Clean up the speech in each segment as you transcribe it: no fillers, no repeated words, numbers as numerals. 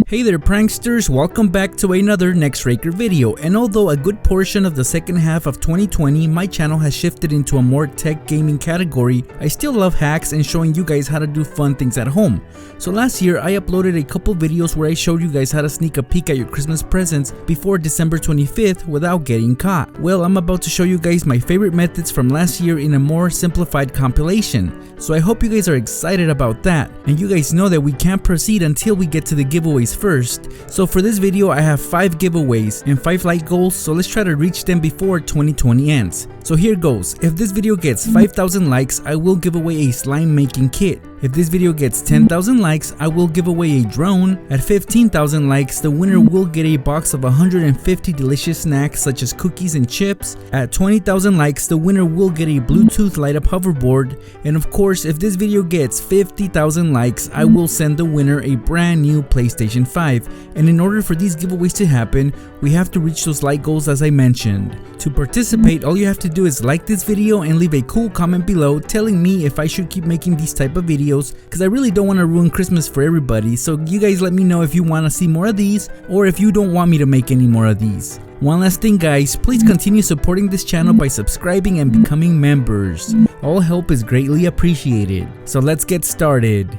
Hey there pranksters, welcome back to another Nextraker video. And although a good portion of the second half of 2020 my channel has shifted into a more tech gaming category, I still love hacks and showing you guys how to do fun things at home. So last year I uploaded a couple videos where I showed you guys how to sneak a peek at your Christmas presents before December 25th without getting caught. Well, I'm about to show you guys my favorite methods from last year in a more simplified compilation. So I hope you guys are excited about that, and you guys know that we can't proceed until we get to the giveaways first. So for this video I have 5 giveaways and 5 like goals, so let's try to reach them before 2020 ends. So here goes. If this video gets 5,000 likes, I will give away a slime making kit. If this video gets 10,000 likes, I will give away a drone. At 15,000 likes, the winner will get a box of 150 delicious snacks such as cookies and chips. At 20,000 likes, the winner will get a Bluetooth light up hoverboard. And of course, if this video gets 50,000 likes, I will send the winner a brand new PlayStation 5. And in order for these giveaways to happen, we have to reach those like goals as I mentioned. To participate, all you have to do is like this video and leave a cool comment below telling me if I should keep making these type of videos, because I really don't want to ruin Christmas for everybody. So you guys let me know if you want to see more of these or if you don't want me to make any more of these. One last thing guys, please continue supporting this channel by subscribing and becoming members. All help is greatly appreciated. So let's get started.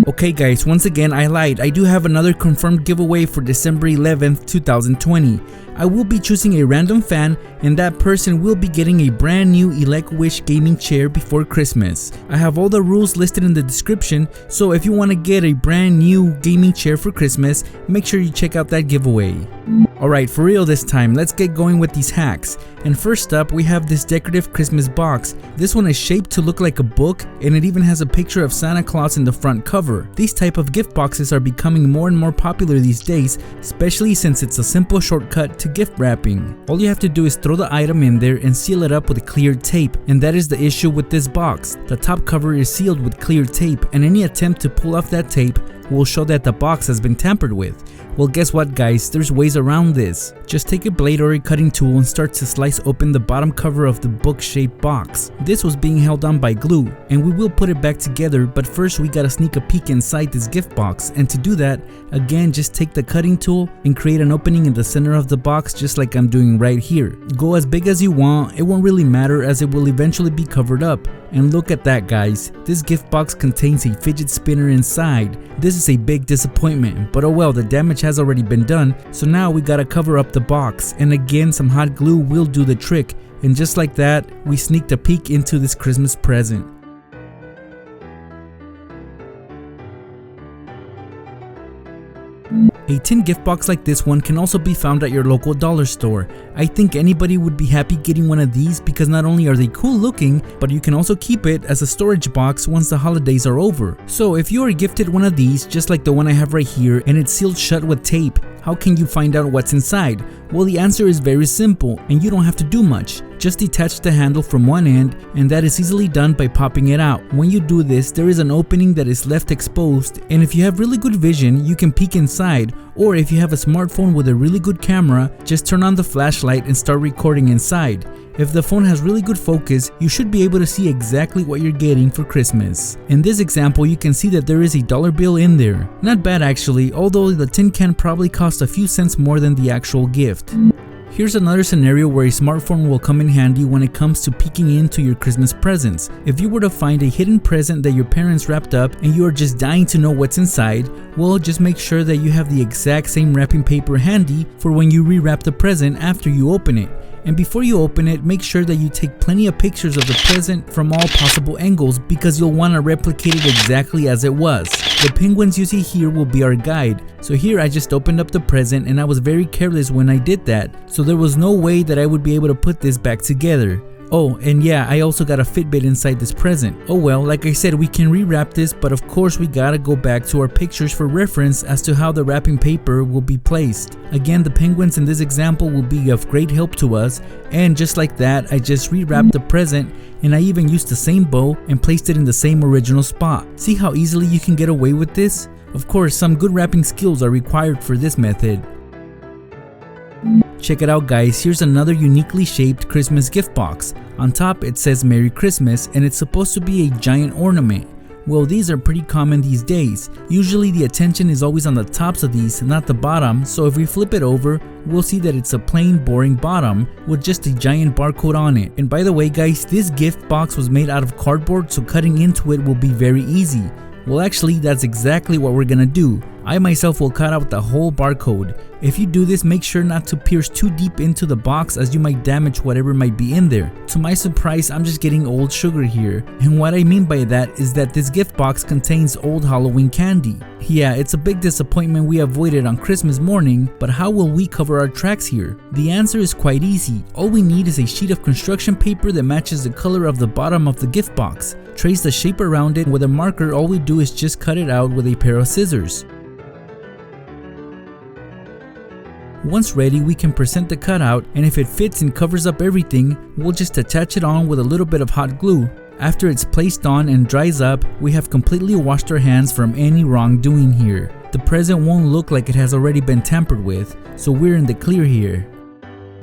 Okay guys, once again I lied. I do have another confirmed giveaway for December 11th, 2020. I will be choosing a random fan, and that person will be getting a brand new Elect Wish gaming chair before Christmas. I have all the rules listed in the description, so if you want to get a brand new gaming chair for Christmas, make sure you check out that giveaway. Alright, for real this time, let's get going with these hacks. And first up, we have this decorative Christmas box. This one is shaped to look like a book, and it even has a picture of Santa Claus in the front cover. These type of gift boxes are becoming more and more popular these days, especially since it's a simple shortcut to gift wrapping. All you have to do is throw the item in there and seal it up with clear tape, and that is the issue with this box. The top cover is sealed with clear tape, and any attempt to pull off that tape will show that the box has been tampered with. Well, guess what guys, there's ways around this. Just take a blade or a cutting tool and start to slice open the bottom cover of the book-shaped box. This was being held on by glue, and we will put it back together, but first we gotta sneak a peek inside this gift box. And to do that, again, just take the cutting tool and create an opening in the center of the box just like I'm doing right here. Go as big as you want, it won't really matter as it will eventually be covered up. And look at that guys, this gift box contains a fidget spinner inside. This is a big disappointment, but oh well, the damage has already been done, so now we gotta cover up the box, and again some hot glue will do the trick. And just like that, we sneaked a peek into this Christmas present. A tin gift box like this one can also be found at your local dollar store. I think anybody would be happy getting one of these because not only are they cool looking, but you can also keep it as a storage box once the holidays are over. So if you are gifted one of these, just like the one I have right here, and it's sealed shut with tape, how can you find out what's inside? Well, the answer is very simple, and you don't have to do much. Just detach the handle from one end, and that is easily done by popping it out. When you do this, there is an opening that is left exposed, and if you have really good vision, you can peek inside, or if you have a smartphone with a really good camera, just turn on the flashlight and start recording inside. If the phone has really good focus, you should be able to see exactly what you're getting for Christmas. In this example, you can see that there is a dollar bill in there. Not bad actually, although the tin can probably cost a few cents more than the actual gift. Here's another scenario where a smartphone will come in handy when it comes to peeking into your Christmas presents. If you were to find a hidden present that your parents wrapped up and you are just dying to know what's inside, well, just make sure that you have the exact same wrapping paper handy for when you rewrap the present after you open it. And before you open it, make sure that you take plenty of pictures of the present from all possible angles because you'll want to replicate it exactly as it was. The penguins you see here will be our guide. So here I just opened up the present and I was very careless when I did that, so there was no way that I would be able to put this back together. Oh, and yeah, I also got a Fitbit inside this present. Oh well, like I said, we can rewrap this, but of course we gotta go back to our pictures for reference as to how the wrapping paper will be placed. Again, the penguins in this example will be of great help to us, and just like that, I just rewrapped the present, and I even used the same bow and placed it in the same original spot. See how easily you can get away with this? Of course, some good wrapping skills are required for this method. Check it out guys, here's another uniquely shaped Christmas gift box. On top it says Merry Christmas and it's supposed to be a giant ornament. Well, these are pretty common these days. Usually the attention is always on the tops of these, not the bottom, so if we flip it over, we'll see that it's a plain boring bottom with just a giant barcode on it. And by the way guys, this gift box was made out of cardboard, so cutting into it will be very easy. Well actually, that's exactly what we're gonna do. I myself will cut out the whole barcode. If you do this, make sure not to pierce too deep into the box as you might damage whatever might be in there. To my surprise, I'm just getting old sugar here. And what I mean by that is that this gift box contains old Halloween candy. Yeah, it's a big disappointment we avoided on Christmas morning, but how will we cover our tracks here? The answer is quite easy. All we need is a sheet of construction paper that matches the color of the bottom of the gift box. Trace the shape around it. With a marker, all we do is just cut it out with a pair of scissors. Once ready, we can present the cutout, and if it fits and covers up everything, we'll just attach it on with a little bit of hot glue. After it's placed on and dries up, we have completely washed our hands from any wrongdoing here. The present won't look like it has already been tampered with, so we're in the clear here.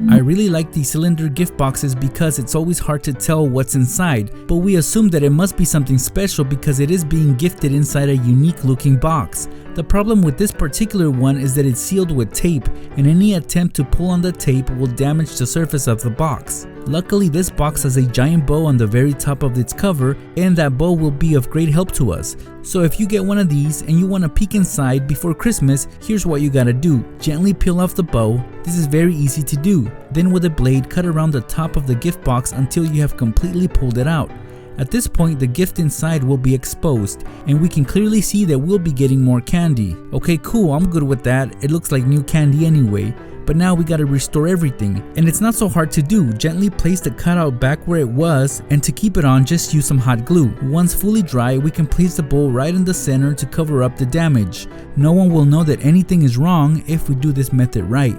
I really like these cylinder gift boxes because it's always hard to tell what's inside, but we assume that it must be something special because it is being gifted inside a unique looking box. The problem with this particular one is that it's sealed with tape, and any attempt to pull on the tape will damage the surface of the box. Luckily, this box has a giant bow on the very top of its cover, and that bow will be of great help to us. So if you get one of these and you want to peek inside before Christmas, here's what you gotta do. Gently peel off the bow. This is very easy to do. Then with a blade, cut around the top of the gift box until you have completely pulled it out. At this point, the gift inside will be exposed, and we can clearly see that we'll be getting more candy. Okay, cool, I'm good with that. It looks like new candy anyway. But now we gotta restore everything, and it's not so hard to do. Gently place the cutout back where it was, and to keep it on, just use some hot glue. Once fully dry, we can place the bowl right in the center to cover up the damage. No one will know that anything is wrong if we do this method right.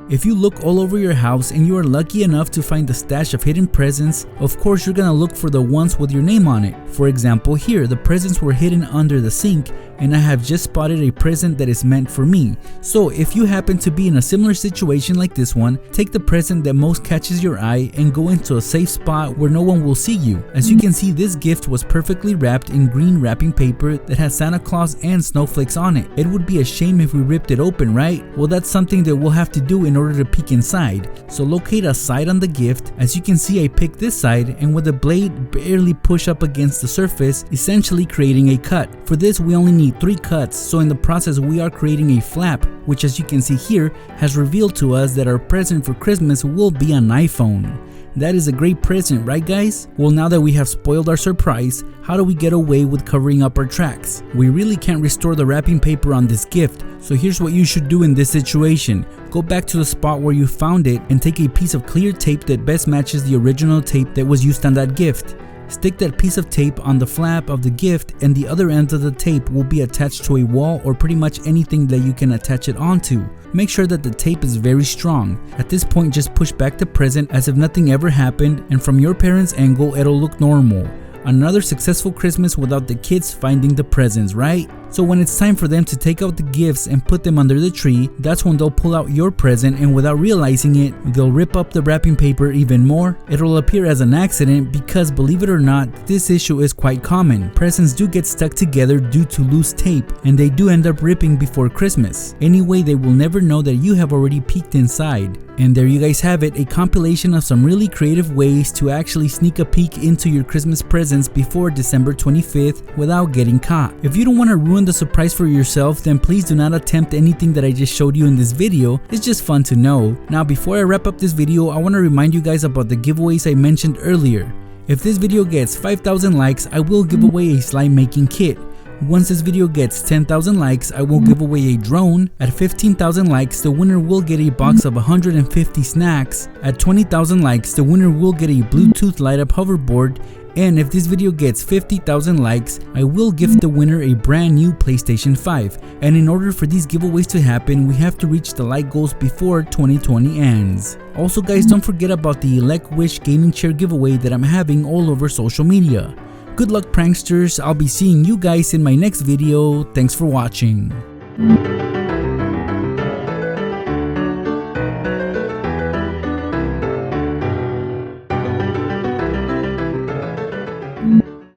If you look all over your house and you are lucky enough to find a stash of hidden presents, of course you're gonna look for the ones with your name on it. For example, here the presents were hidden under the sink, and I have just spotted a present that is meant for me. So if you happen to be in a similar situation like this one, take the present that most catches your eye and go into a safe spot where no one will see you. As you can see, this gift was perfectly wrapped in green wrapping paper that has Santa Claus and snowflakes on it. It would be a shame if we ripped it open, right? Well, that's something that we'll have to do in order to peek inside. So locate a side on the gift. As you can see, I picked this side and with a blade barely push up against the surface, essentially creating a cut. For this we only need 3 cuts, so in the process we are creating a flap, which as you can see here has revealed to us that our present for Christmas will be an iPhone. That is a great present, right guys? Well, now that we have spoiled our surprise, how do we get away with covering up our tracks? We really can't restore the wrapping paper on this gift, so here's what you should do in this situation. Go back to the spot where you found it and take a piece of clear tape that best matches the original tape that was used on that gift. Stick that piece of tape on the flap of the gift, and the other end of the tape will be attached to a wall or pretty much anything that you can attach it onto. Make sure that the tape is very strong. At this point, just push back the present as if nothing ever happened, and from your parents' angle it'll look normal. Another successful Christmas without the kids finding the presents, right? So when it's time for them to take out the gifts and put them under the tree, that's when they'll pull out your present, and without realizing it, they'll rip up the wrapping paper even more. It'll appear as an accident because, believe it or not, this issue is quite common. Presents do get stuck together due to loose tape, and they do end up ripping before Christmas. Anyway, they will never know that you have already peeked inside. And there you guys have it, a compilation of some really creative ways to actually sneak a peek into your Christmas presents before December 25th without getting caught. If you don't want to ruin the surprise for yourself, then please do not attempt anything that I just showed you in this video. It's just fun to know. Now, before I wrap up this video, I want to remind you guys about the giveaways I mentioned earlier. If this video gets 5,000 likes, I will give away a slime making kit. Once this video gets 10,000 likes, I will give away a drone. At 15,000 likes, the winner will get a box of 150 snacks. At 20,000 likes, the winner will get a Bluetooth light up hoverboard. And if this video gets 50,000 likes, I will gift the winner a brand new PlayStation 5. And in order for these giveaways to happen, we have to reach the like goals before 2020 ends. Also guys, don't forget about the Elect Wish gaming chair giveaway that I'm having all over social media. Good luck pranksters, I'll be seeing you guys in my next video. Thanks for watching.